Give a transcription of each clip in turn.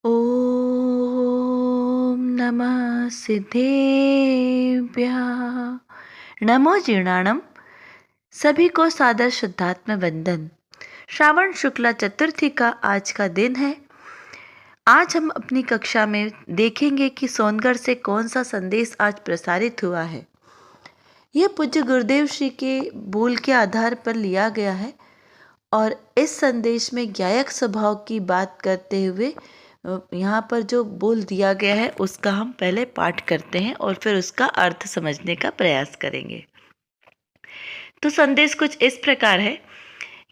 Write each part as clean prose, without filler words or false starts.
ॐ नमः सिद्धेभ्यः। नमो जीर्णाणम। सभी को सादर शुद्धात्म वंदन। श्रावण शुक्ला चतुर्थी का आज का दिन है। आज हम अपनी कक्षा में देखेंगे कि सोनगढ़ से कौन सा संदेश आज प्रसारित हुआ है। यह पूज्य गुरुदेव श्री के बोल के आधार पर लिया गया है और इस संदेश में ज्ञायक स्वभाव की बात करते हुए यहाँ पर जो बोल दिया गया है उसका हम पहले पाठ करते हैं और फिर उसका अर्थ समझने का प्रयास करेंगे। तो संदेश कुछ इस प्रकार है।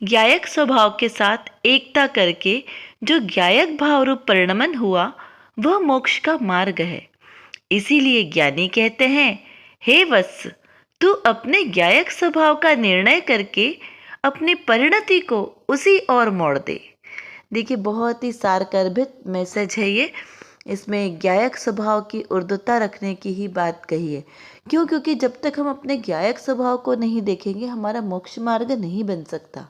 ज्ञायक स्वभाव के साथ एकता करके जो ज्ञायक भाव रूप परिणमन हुआ वह मोक्ष का मार्ग है। इसीलिए ज्ञानी कहते हैं, हे वत्स, तू अपने ज्ञायक स्वभाव का निर्णय करके अपनी परिणति को उसी ओर मोड़ दे। देखिए, बहुत ही सारगर्भित मैसेज है ये। इसमें ज्ञायक स्वभाव की ऊर्ध्वता रखने की ही बात कही है। क्यों? क्योंकि जब तक हम अपने ज्ञायक स्वभाव को नहीं देखेंगे हमारा मोक्ष मार्ग नहीं बन सकता।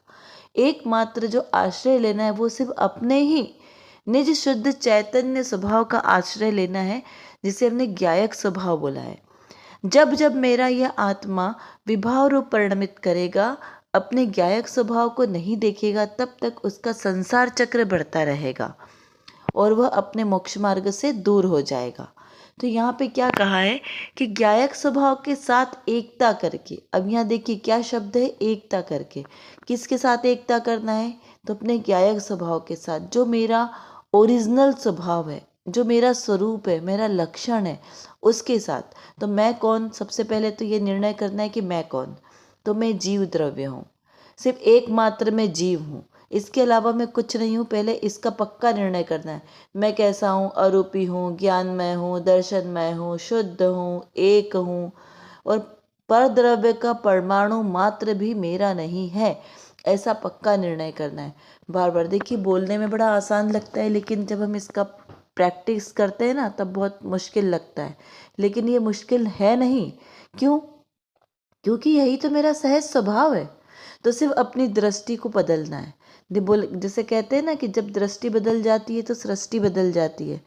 एकमात्र जो आश्रय लेना है वो सिर्फ अपने ही निज शुद्ध चैतन्य स्वभाव का आश्रय लेना है, जिसे हमने ज्ञायक स्वभाव बोला है। जब जब मेरा यह आत्मा विभाव रूप परिणमित करेगा, अपने ज्ञायक स्वभाव को नहीं देखेगा, तब तक उसका संसार चक्र बढ़ता रहेगा और वह अपने मोक्ष मार्ग से दूर हो जाएगा। तो यहाँ पे क्या कहा है कि ज्ञायक स्वभाव के साथ एकता करके। अब यहाँ देखिए क्या शब्द है, एकता करके। किसके साथ एकता करना है? तो अपने ज्ञायक स्वभाव के साथ, जो मेरा ओरिजिनल स्वभाव है, जो मेरा स्वरूप है, मेरा लक्षण है, उसके साथ। तो मैं कौन? सबसे पहले तो ये निर्णय करना है कि मैं कौन। तो मैं जीव द्रव्य हूँ, सिर्फ एकमात्र मैं जीव हूँ, इसके अलावा मैं कुछ नहीं हूँ। पहले इसका पक्का निर्णय करना है। मैं कैसा हूँ? अरूपी हूँ, ज्ञानमय हूँ, दर्शनमय हूँ, शुद्ध हूँ, एक हूँ और परद्रव्य का परमाणु मात्र भी मेरा नहीं है। ऐसा पक्का निर्णय करना है। बार बार देखिए, बोलने में बड़ा आसान लगता है, लेकिन जब हम इसका प्रैक्टिस करते हैं ना तब बहुत मुश्किल लगता है। लेकिन ये मुश्किल है नहीं। क्यों? क्योंकि यही तो मेरा सहज स्वभाव है। तो सिर्फ अपनी दृष्टि को बदलना है। जैसे कहते हैं ना कि जब दृष्टि बदल जाती है तो सृष्टि बदल जाती है।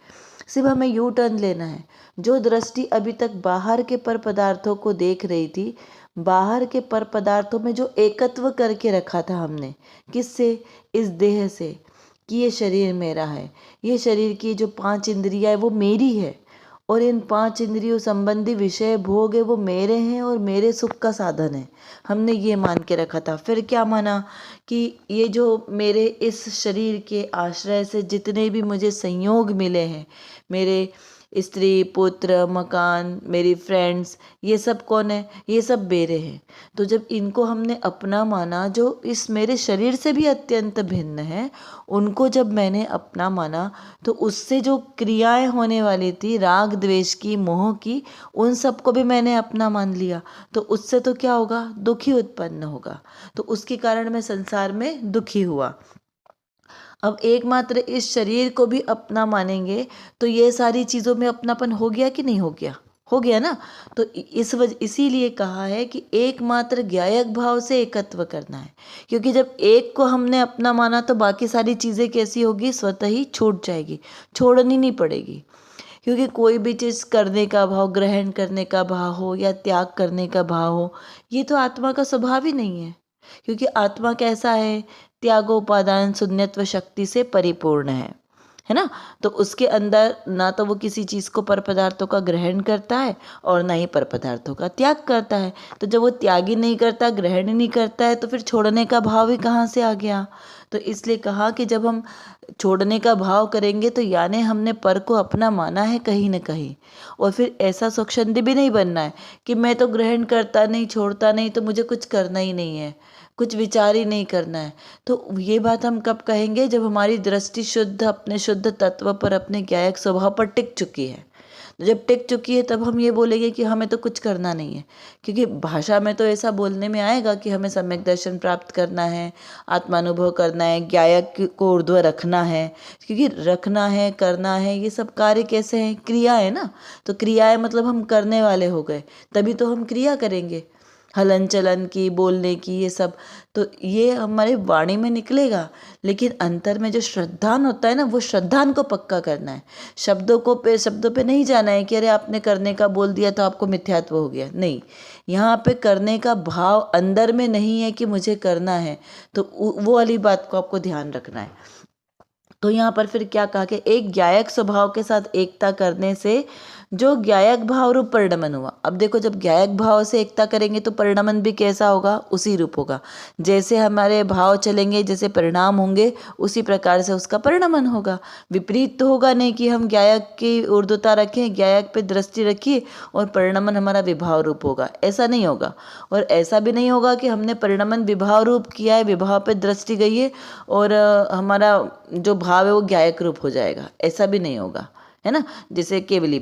सिर्फ हमें यू टर्न लेना है। जो दृष्टि अभी तक बाहर के पर पदार्थों को देख रही थी, बाहर के पर पदार्थों में जो एकत्व करके रखा था हमने, किससे? इस देह से, कि ये शरीर मेरा है, ये शरीर की जो 5 इंद्रियां है वो मेरी है और इन 5 इंद्रियों संबंधी विषय भोग है वो मेरे हैं और मेरे सुख का साधन है। हमने ये मान के रखा था। फिर क्या माना कि ये जो मेरे इस शरीर के आश्रय से जितने भी मुझे संयोग मिले हैं, मेरे स्त्री, पुत्र, मकान, मेरी फ्रेंड्स, ये सब कौन है? ये सब मेरे हैं। तो जब इनको हमने अपना माना, जो इस मेरे शरीर से भी अत्यंत भिन्न है, उनको जब मैंने अपना माना तो उससे जो क्रियाएं होने वाली थी, राग द्वेष की, मोह की, उन सबको भी मैंने अपना मान लिया। तो उससे तो क्या होगा? दुखी उत्पन्न होगा। तो उसके कारण मैं संसार में दुखी हुआ। अब एकमात्र इस शरीर को भी अपना मानेंगे तो ये सारी चीज़ों में अपनापन हो गया कि नहीं हो गया? हो गया ना। तो इसीलिए कहा है कि एकमात्र ज्ञायक भाव से एकत्व करना है। क्योंकि जब एक को हमने अपना माना तो बाकी सारी चीज़ें कैसी होगी? स्वतः ही छूट जाएगी, छोड़नी नहीं पड़ेगी। क्योंकि कोई भी चीज़ करने का भाव, ग्रहण करने का भाव हो या त्याग करने का भाव हो, ये तो आत्मा का स्वभाव ही नहीं है। क्योंकि आत्मा कैसा है? त्यागोपादान शून्यत्व शक्ति से परिपूर्ण है ना। तो उसके अंदर ना तो वो किसी चीज़ को पर पदार्थों का ग्रहण करता है और ना ही पर पदार्थों का त्याग करता है। तो जब वो त्याग ही नहीं करता, ग्रहण ही नहीं करता है, तो फिर छोड़ने का भाव ही कहाँ से आ गया? तो इसलिए कहा कि जब हम छोड़ने का भाव करेंगे तो यानी हमने पर को अपना माना है कहीं ना कहीं। और फिर ऐसा स्वच्छंदी भी नहीं बनना है कि मैं तो ग्रहण करता नहीं, छोड़ता नहीं, तो मुझे कुछ करना ही नहीं है, कुछ विचार ही नहीं करना है। तो ये बात हम कब कहेंगे? जब हमारी दृष्टि शुद्ध अपने शुद्ध तत्व पर, अपने ज्ञायक स्वभाव पर टिक चुकी है। जब टिक चुकी है तब हम ये बोलेंगे कि हमें तो कुछ करना नहीं है। क्योंकि भाषा में तो ऐसा बोलने में आएगा कि हमें सम्यक दर्शन प्राप्त करना है, आत्मानुभव करना है, ज्ञायक को ऊर्ध्व रखना है। क्योंकि रखना है, करना है, ये सब कार्य कैसे हैं? क्रिया है ना। तो क्रियाएं मतलब हम करने वाले हो गए, तभी तो हम क्रिया करेंगे। हलन चलन की, बोलने की, ये सब, तो ये हमारे वाणी में निकलेगा, लेकिन अंतर में जो श्रद्धान होता है ना, वो श्रद्धान को पक्का करना है। शब्दों पे नहीं जाना है कि अरे आपने करने का बोल दिया तो आपको मिथ्यात्व हो गया, नहीं। यहाँ पे करने का भाव अंदर में नहीं है कि मुझे करना है, तो वो वाली बात को आपको ध्यान रखना है। तो यहाँ पर फिर क्या कहा कि एक ज्ञायक स्वभाव के साथ एकता करने से जो ज्ञायक भाव रूप परिणमन हुआ। अब देखो, जब ज्ञायक भाव से एकता करेंगे तो परिणमन भी कैसा होगा, उसी रूप होगा। जैसे हमारे भाव चलेंगे, जैसे परिणाम होंगे, उसी प्रकार से उसका परिणमन होगा। विपरीत तो होगा नहीं कि हम ज्ञायक की ऊर्ध्वता रखें, ज्ञायक पे दृष्टि रखिए और परिणमन हमारा विभाव रूप होगा, ऐसा नहीं होगा। और ऐसा भी नहीं होगा कि हमने परिणमन विभाव रूप किया है, विभाव पे दृष्टि गई है और हमारा जो भाव है वो ज्ञायक रूप हो जाएगा, ऐसा भी नहीं होगा, है ना। जैसे केवली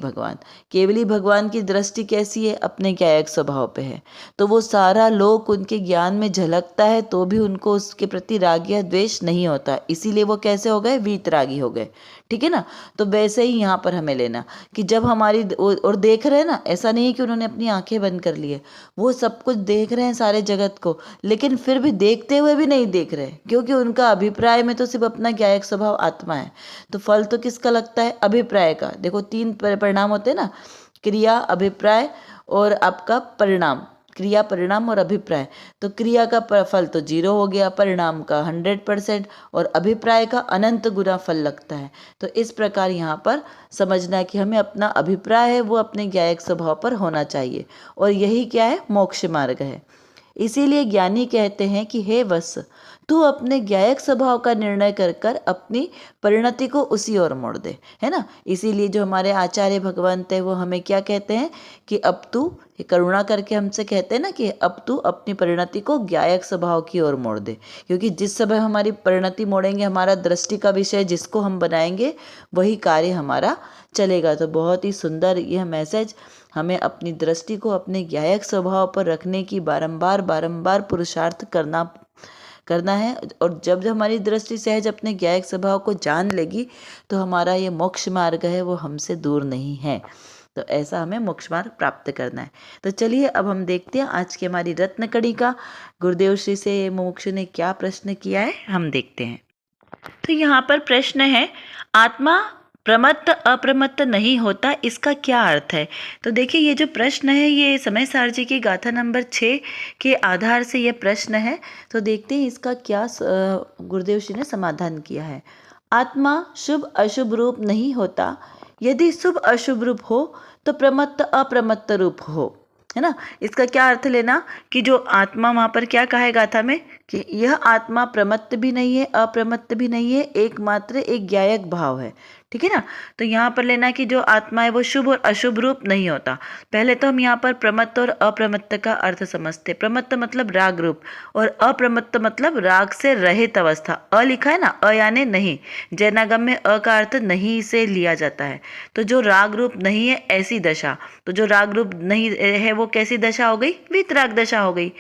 भगवान की दृष्टि कैसी है, अपने ज्ञायक स्वभाव पे है, तो वो सारा लोक उनके ज्ञान में झलकता है, तो भी उनको उसके प्रति राग या द्वेष नहीं होता, इसीलिए वो कैसे हो गए, वीतरागी हो गए, ठीक है ना। तो वैसे ही यहाँ पर हमें लेना कि जब हमारी और देख रहे हैं ना, ऐसा नहीं है कि उन्होंने अपनी आंखें बंद कर ली है, वो सब कुछ देख रहे हैं सारे जगत को, लेकिन फिर भी देखते हुए भी नहीं देख रहे, क्योंकि उनका अभिप्राय में तो सिर्फ अपना ज्ञायक स्वभाव आत्मा है। तो फल तो किसका लगता है, अभिप्राय का। देखो 3 परिणाम होते हैं ना, क्रिया, अभिप्राय और आपका परिणाम, क्रिया, परिणाम और अभिप्राय। तो क्रिया का फल तो 0 हो गया, परिणाम का 100% और अभिप्राय का अनंत गुना फल लगता है। तो इस प्रकार यहाँ पर समझना है कि हमें अपना अभिप्राय है वो अपने ज्ञायक स्वभाव पर होना चाहिए, और यही क्या है, मोक्ष मार्ग है। इसीलिए ज्ञानी कहते हैं कि हे वत्स, तू अपने ज्ञायक स्वभाव का निर्णय कर कर अपनी परिणति को उसी ओर मोड़ दे, है ना। इसीलिए जो हमारे आचार्य भगवंत है वो हमें क्या कहते हैं कि अब तू, करुणा करके हमसे कहते हैं ना कि अब तू अपनी परिणति को ज्ञायक स्वभाव की ओर मोड़ दे, क्योंकि जिस समय हमारी परिणति मोड़ेंगे, हमारा दृष्टि का विषय जिसको हम बनाएंगे वही कार्य हमारा चलेगा। तो बहुत ही सुंदर यह मैसेज, हमें अपनी दृष्टि को अपने ज्ञायक स्वभाव पर रखने की बारंबार पुरुषार्थ करना है। और जब हमारी दृष्टि सहज अपने ज्ञायक स्वभाव को जान लेगी तो हमारा ये मोक्ष मार्ग है वो हमसे दूर नहीं है। तो ऐसा हमें मोक्ष मार्ग प्राप्त करना है। तो चलिए अब हम देखते हैं आज की हमारी रत्न कड़ी का गुरुदेव श्री से मुमुक्षु ने क्या प्रश्न किया है, हम देखते हैं। तो यहाँ पर प्रश्न है, आत्मा प्रमत्त अप्रमत्त नहीं होता, इसका क्या अर्थ है। तो देखिए, ये जो प्रश्न है ये समय सार जी की गाथा नंबर 6 के आधार से ये प्रश्न है। तो देखते हैं इसका क्या गुरुदेव श्री ने समाधान किया है। आत्मा शुभ अशुभ रूप नहीं होता, यदि शुभ अशुभ रूप हो तो प्रमत्त अप्रमत्त रूप हो, है ना। इसका क्या अर्थ लेना कि जो आत्मा, वहाँ पर क्या कहा है गाथा में कि यह आत्मा प्रमत्त भी नहीं है, अप्रमत्त भी नहीं है, एकमात्र एक ज्ञायक भाव है, ठीक है ना। तो यहाँ पर लेना कि जो आत्मा है वो शुभ और अशुभ रूप नहीं होता। पहले तो हम यहाँ पर प्रमत्त और अप्रमत्त का अर्थ समझते। प्रमत्त मतलब राग रूप और अप्रमत्त मतलब राग से रहित अवस्था। अ लिखा है ना, अ यानी नहीं, जैनागम में अ का अर्थ नहीं से लिया जाता है। तो जो राग रूप नहीं है ऐसी दशा, तो जो राग रूप नहीं है वो कैसी दशा हो गई, वीतराग दशा हो गई।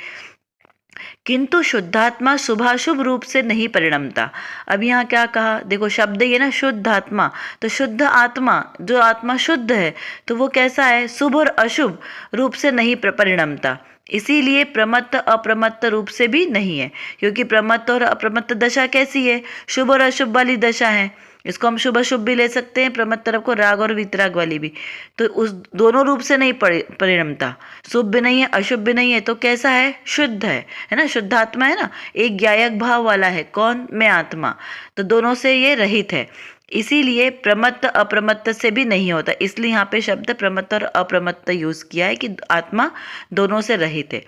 किंतु शुद्धात्मा शुभाशुभ रूप से नहीं परिणमता। अब यहाँ क्या कहा, देखो शब्द ये ना शुद्धात्मा, तो शुद्ध आत्मा, जो आत्मा शुद्ध है तो वो कैसा है, शुभ और अशुभ रूप से नहीं परिणमता। इसीलिए प्रमत्त अप्रमत्त रूप से भी नहीं है, क्योंकि प्रमत्त और अप्रमत्त दशा कैसी है, शुभ और अशुभ वाली दशा है। इसको हम शुभ अशुभ भी ले सकते हैं, प्रमत्त तरफ को राग और वितराग वाली भी। तो उस दोनों रूप से नहीं परिणमता, शुभ भी नहीं है अशुभ भी नहीं है, तो कैसा है, शुद्ध है ना। शुद्धात्मा है ना, एक ज्ञायक भाव वाला है। कौन, मैं आत्मा। तो दोनों से ये रहित है, इसीलिए प्रमत्त अप्रमत्त से भी नहीं होता। इसलिए यहाँ पे शब्द प्रमत्त और अप्रमत्त यूज किया है कि आत्मा दोनों से रहित है।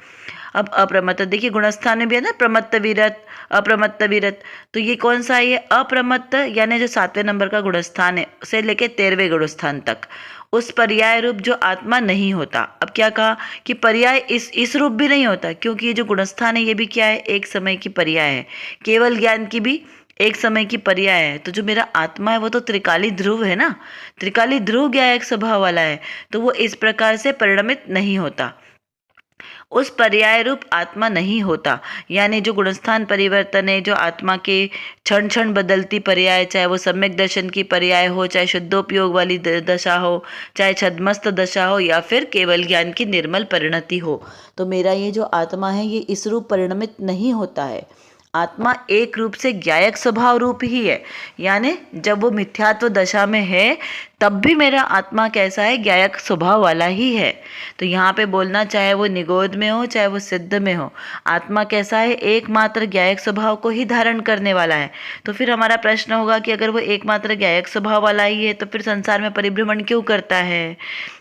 अब अप्रमत्त देखिए, गुणस्थान में भी है ना, प्रमत्त विरत, अप्रमत्त विरत। तो ये कौन सा है, ये अप्रमत्त यानी जो 7वें नंबर का गुणस्थान है से लेके 13वें गुणस्थान तक, उस पर्याय रूप जो आत्मा नहीं होता। अब क्या कहा कि पर्याय इस रूप भी नहीं होता, क्योंकि ये जो गुणस्थान है ये भी क्या है, एक समय की पर्याय है। केवल ज्ञान की भी एक समय की पर्याय है। तो जो मेरा आत्मा है वो तो त्रिकाली ध्रुव है ना, त्रिकाली ध्रुव ज्ञायक स्वभाव वाला है, तो वो इस प्रकार से परिणमित नहीं होता। उस पर्याय रूप आत्मा नहीं होता। यानी जो गुणस्थान परिवर्तन है, जो आत्मा के क्षण क्षण बदलती पर्याय, चाहे वो सम्यक दर्शन की पर्याय हो, चाहे शुद्धोपयोग वाली दशा हो, चाहे छद्मस्त दशा हो, या फिर केवल ज्ञान की निर्मल परिणति हो, तो मेरा ये जो आत्मा है ये इस रूप परिणमित नहीं होता है। आत्मा एक रूप से ज्ञायक स्वभाव रूप ही है। यानी जब वो मिथ्यात्व दशा में है तब भी मेरा आत्मा कैसा है, ज्ञायक स्वभाव वाला ही है। तो यहाँ पे बोलना, चाहे वो निगोद में हो चाहे वो सिद्ध में हो, आत्मा कैसा है, एकमात्र ज्ञायक स्वभाव को ही धारण करने वाला है। तो फिर हमारा प्रश्न होगा कि अगर वो एकमात्र ज्ञायक स्वभाव वाला ही है तो फिर संसार में परिभ्रमण क्यों करता है?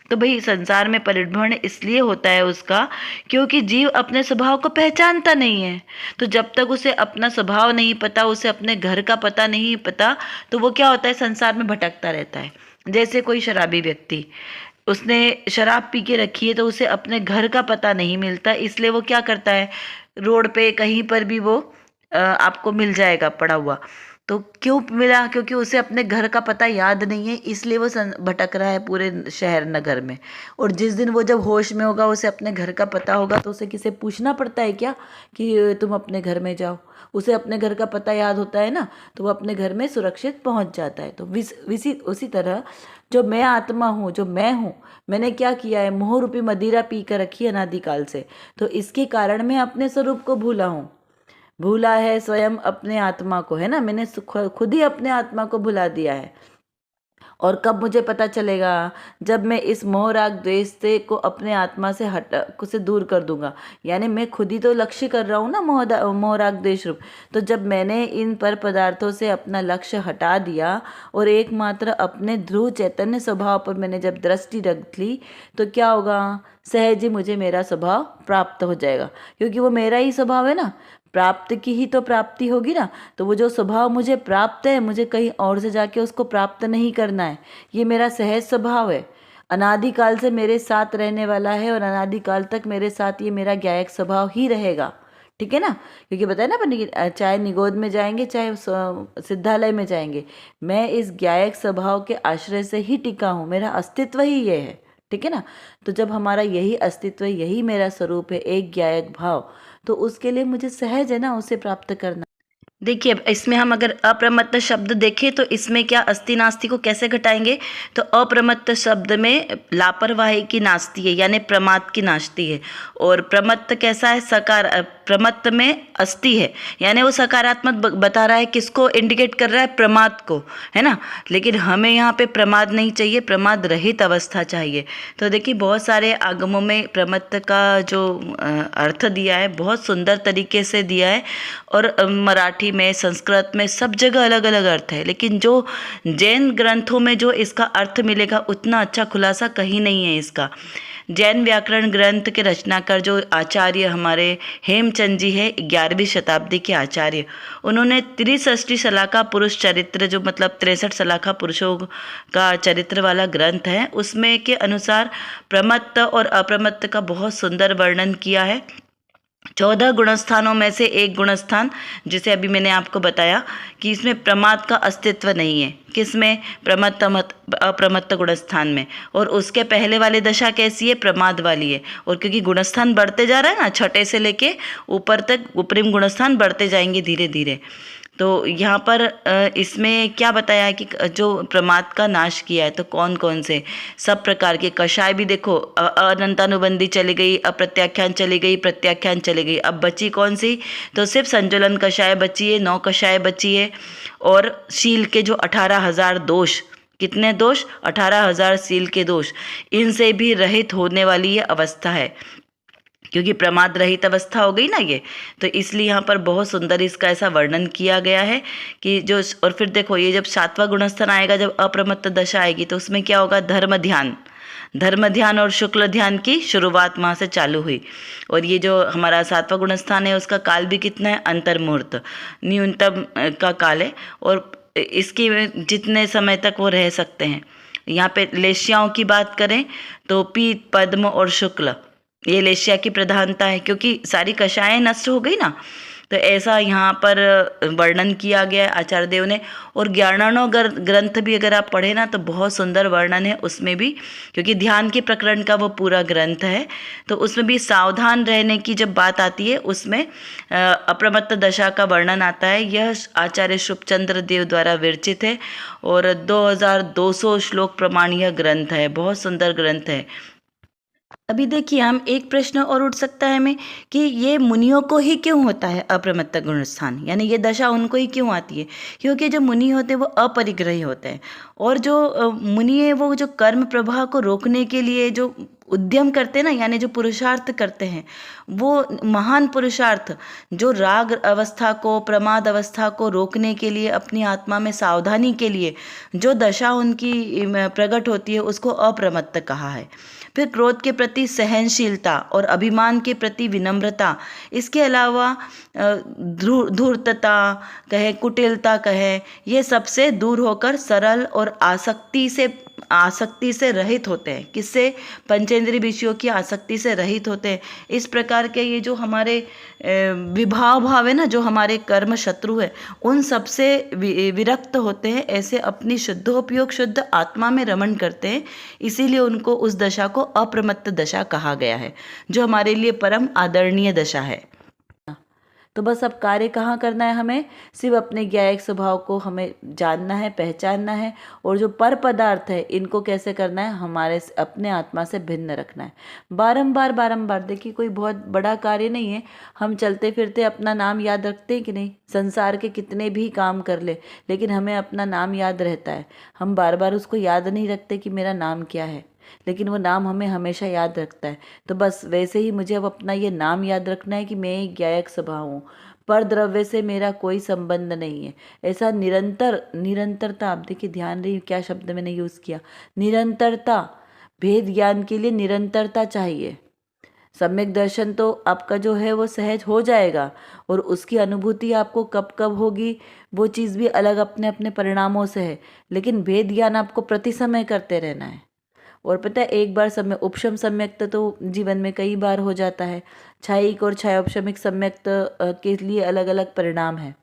तो भाई संसार में परिभ्रमण इसलिए होता है उसका, क्योंकि जीव अपने स्वभाव को पहचानता नहीं है। तो जब तक उसे अपना स्वभाव नहीं पता, उसे अपने घर का पता नहीं पता, तो वो क्या होता है, संसार में भटकता रहता है। जैसे कोई शराबी व्यक्ति, उसने शराब पी के रखी है तो उसे अपने घर का पता नहीं मिलता, इसलिए वो क्या करता है, रोड पे कहीं पर भी वो आपको मिल जाएगा पड़ा हुआ। तो क्यों मिला? क्योंकि उसे अपने घर का पता याद नहीं है, इसलिए वो भटक रहा है पूरे शहर नगर में। और जिस दिन वो जब होश में होगा, उसे अपने घर का पता होगा, तो उसे किसे पूछना पड़ता है क्या कि तुम अपने घर में जाओ? उसे अपने घर का पता याद होता है ना, तो वो अपने घर में सुरक्षित पहुंच जाता है। तो उसी तरह जो मैं आत्मा हूँ, जो मैं हूँ, मैंने क्या किया है, मोह रूपी मदिरा पी कर रखी है अनादिकाल से, तो इसके कारण मैं अपने स्वरूप को भूला हूँ। भूला है स्वयं अपने आत्मा को, है ना, मैंने खुद ही अपने आत्मा को भुला दिया है। और कब मुझे पता चलेगा? जब मैं इस मोह राग द्वेष से को अपने आत्मा से से दूर कर दूंगा। यानी मैं खुद ही तो लक्ष्य कर रहा हूँ ना, मोह राग द्वेष रूप। तो जब मैंने इन पर पदार्थों से अपना लक्ष्य हटा दिया और एकमात्र अपने ध्रुव चैतन्य स्वभाव पर मैंने जब दृष्टि रख ली, तो क्या होगा, सहज ही मुझे मेरा स्वभाव प्राप्त हो जाएगा। क्योंकि वो मेरा ही स्वभाव है ना, प्राप्त की ही तो प्राप्ति होगी ना। तो वो जो स्वभाव मुझे प्राप्त है, मुझे कहीं और से जाके उसको प्राप्त नहीं करना है। ये मेरा सहज स्वभाव है, अनादिकाल से मेरे साथ रहने वाला है, और अनादिकाल तक मेरे साथ ये मेरा ज्ञायक स्वभाव ही रहेगा। ठीक है ना? क्योंकि बताया ना अपन, चाहे निगोद में जाएंगे चाहे सिद्धालय में जाएंगे, मैं इस ज्ञायक स्वभाव के आश्रय से ही टिका हूँ, मेरा अस्तित्व ही ये है। ठीक है ना? तो जब हमारा यही अस्तित्व, यही मेरा स्वरूप है, एक ज्ञायक भाव, तो उसके लिए मुझे सहज है ना उसे प्राप्त करना। देखिए, इसमें हम अगर अप्रमत्त शब्द देखें तो इसमें क्या अस्ति नास्ति को कैसे घटाएंगे? तो अप्रमत्त शब्द में लापरवाही की नास्ती है, यानी प्रमाद की नास्ती है। और प्रमत्त कैसा है? प्रमत्त में अस्ति है, यानी वो सकारात्मक बता रहा है। किसको इंडिकेट कर रहा है? प्रमाद को, है ना। लेकिन हमें यहाँ पे प्रमाद नहीं चाहिए, प्रमाद रहित अवस्था चाहिए। तो देखिए, बहुत सारे आगमों में प्रमत्त का जो अर्थ दिया है, बहुत सुंदर तरीके से दिया है। और मराठी में, संस्कृत में, सब जगह अलग अलग अर्थ है। लेकिन जो जैन ग्रंथों में जो इसका अर्थ मिलेगा, उतना अच्छा खुलासा कहीं नहीं है इसका। जैन व्याकरण ग्रंथ के रचनाकार जो आचार्य हमारे हेमचंद जी है, 11वीं शताब्दी के आचार्य, उन्होंने त्रिषष्टि शलाका पुरुष चरित्र, जो मतलब 63 शलाका पुरुषों का चरित्र वाला ग्रंथ है, उसमें के अनुसार प्रमत्त और अप्रमत्त का बहुत सुंदर वर्णन किया है। 14 गुणस्थानों में से एक गुणस्थान, जिसे अभी मैंने आपको बताया कि इसमें प्रमाद का अस्तित्व नहीं है। किसमें? प्रमत्त अप्रमत्त गुणस्थान में। और उसके पहले वाली दशा कैसी है? प्रमाद वाली है। और क्योंकि गुणस्थान बढ़ते जा रहा है ना, छठे से लेके ऊपर तक उपरिम गुणस्थान बढ़ते जाएंगे धीरे धीरे। तो यहाँ पर इसमें क्या बताया है कि जो प्रमाद का नाश किया है, तो कौन कौन से? सब प्रकार के कषाय भी देखो, अनंतानुबंधी चली गई, अप्रत्याख्यान चली गई, प्रत्याख्यान चली गई। अब बची कौन सी? तो सिर्फ संजुलन कषाय बची है, 9 कषाय बची है। और शील के जो 18,000 दोष, कितने दोष? 18,000 शील के दोष, इनसे भी रहित होने वाली ये अवस्था है, क्योंकि प्रमाद रहित अवस्था हो गई ना ये। तो इसलिए यहाँ पर बहुत सुंदर इसका ऐसा वर्णन किया गया है कि जो, और फिर देखो, ये जब 7वां गुणस्थान आएगा, जब अप्रमत्त दशा आएगी, तो उसमें क्या होगा? धर्म ध्यान और शुक्ल ध्यान की शुरुआत वहाँ से चालू हुई। और ये जो हमारा 7वां गुणस्थान है, उसका काल भी कितना है? अंतर्मुहूर्त, न्यूनतम का काल है। और इसकी जितने समय तक वो रह सकते हैं। यहाँ पे लेश्याओं की बात करें तो पीत, पद्म और शुक्ल, ये लेश्या की प्रधानता है, क्योंकि सारी कषायें नष्ट हो गई ना। तो ऐसा यहाँ पर वर्णन किया गया है आचार्य देव ने। और ज्ञानार्णव ग्रंथ भी अगर आप पढ़े ना तो बहुत सुंदर वर्णन है उसमें भी, क्योंकि ध्यान के प्रकरण का वो पूरा ग्रंथ है। तो उसमें भी सावधान रहने की जब बात आती है उसमें अप्रमत्त दशा का वर्णन आता है। यह आचार्य शुभचंद्र देव द्वारा विरचित है और 2200 श्लोक प्रमाण यह ग्रंथ है, बहुत सुंदर ग्रंथ है। अभी देखिए, हम एक प्रश्न और उठ सकता है हमें कि ये मुनियों को ही क्यों होता है अप्रमत्त गुणस्थान, यानी ये दशा उनको ही क्यों आती है? क्योंकि जो मुनि होते हैं वो अपरिग्रही होते हैं, और जो मुनि है वो जो कर्म प्रवाह को रोकने के लिए जो उद्यम करते हैं ना, यानी जो पुरुषार्थ करते हैं, वो महान पुरुषार्थ जो राग अवस्था को, प्रमाद अवस्था को रोकने के लिए, अपनी आत्मा में सावधानी के लिए जो दशा उनकी प्रकट होती है उसको अप्रमत्त कहा है। फिर क्रोध के प्रति सहनशीलता और अभिमान के प्रति विनम्रता, इसके अलावा धूर्तता कहे, कुटिलता कहे, ये सबसे दूर होकर सरल और आसक्ति से रहित होते हैं। किससे? पंचेंद्रिय विषयों की आसक्ति से रहित होते हैं। इस प्रकार के ये जो हमारे विभाव भाव है ना, जो हमारे कर्म शत्रु है, उन सबसे विरक्त होते हैं। ऐसे अपनी शुद्धोपयोग शुद्ध आत्मा में रमण करते हैं, इसीलिए उनको उस दशा को अप्रमत्त दशा कहा गया है, जो हमारे लिए परम आदरणीय दशा है। तो बस अब कार्य कहाँ करना है? हमें सिर्फ अपने ज्ञायक स्वभाव को हमें जानना है, पहचानना है, और जो पर पदार्थ है इनको कैसे करना है? हमारे अपने आत्मा से भिन्न रखना है। बारंबार देखिए, कोई बहुत बड़ा कार्य नहीं है। हम चलते फिरते अपना नाम याद रखते हैं कि नहीं? संसार के कितने भी काम कर ले, लेकिन हमें अपना नाम याद रहता है। हम बार बार उसको याद नहीं रखते कि मेरा नाम क्या है, लेकिन वो नाम हमें हमेशा याद रखता है। तो बस वैसे ही मुझे अब अपना ये नाम याद रखना है कि मैं एक ज्ञायक स्वभाव हूँ, पर द्रव्य से मेरा कोई संबंध नहीं है। ऐसा निरंतरता, आप देखिए, ध्यान रही क्या शब्द मैंने यूज़ किया, निरंतरता। भेद ज्ञान के लिए निरंतरता चाहिए। सम्यक दर्शन तो आपका जो है वो सहज हो जाएगा, और उसकी अनुभूति आपको कब कब होगी वो चीज़ भी अलग अपने अपने परिणामों से है, लेकिन भेद ज्ञान आपको प्रति समय करते रहना है। और पता है, एक बार उपशम सम्यक्त तो जीवन में कई बार हो जाता है। छायिक और छायोपशमिक सम्यक्त के लिए अलग अलग परिणाम है।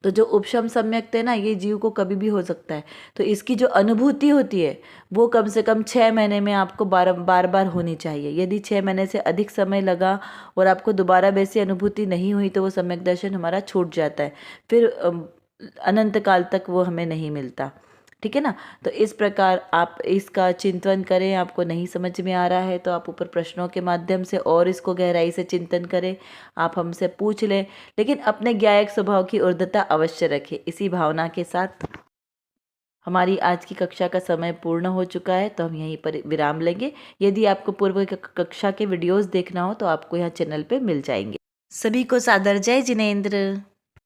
तो जो उपशम सम्यक्त है ना, ये जीव को कभी भी हो सकता है। तो इसकी जो अनुभूति होती है वो कम से कम 6 महीने में आपको बार होनी चाहिए। यदि 6 महीने से अधिक समय लगा और आपको दोबारा वैसी अनुभूति नहीं हुई तो वो सम्यक दर्शन हमारा छूट जाता है, फिर अनंत काल तक वो हमें नहीं मिलता। ठीक है ना? तो इस प्रकार आप इसका चिंतन करें। आपको नहीं समझ में आ रहा है तो आप ऊपर प्रश्नों के माध्यम से और इसको गहराई से चिंतन करें, आप हमसे पूछ लें, लेकिन अपने ज्ञायक स्वभाव की ऊर्ध्वता अवश्य रखें। इसी भावना के साथ हमारी आज की कक्षा का समय पूर्ण हो चुका है, तो हम यहीं पर विराम लेंगे। यदि आपको पूर्व कक्षा के वीडियोस देखना हो तो आपको यहाँ चैनल पे मिल जाएंगे। सभी को सादर जय जिनेंद्र।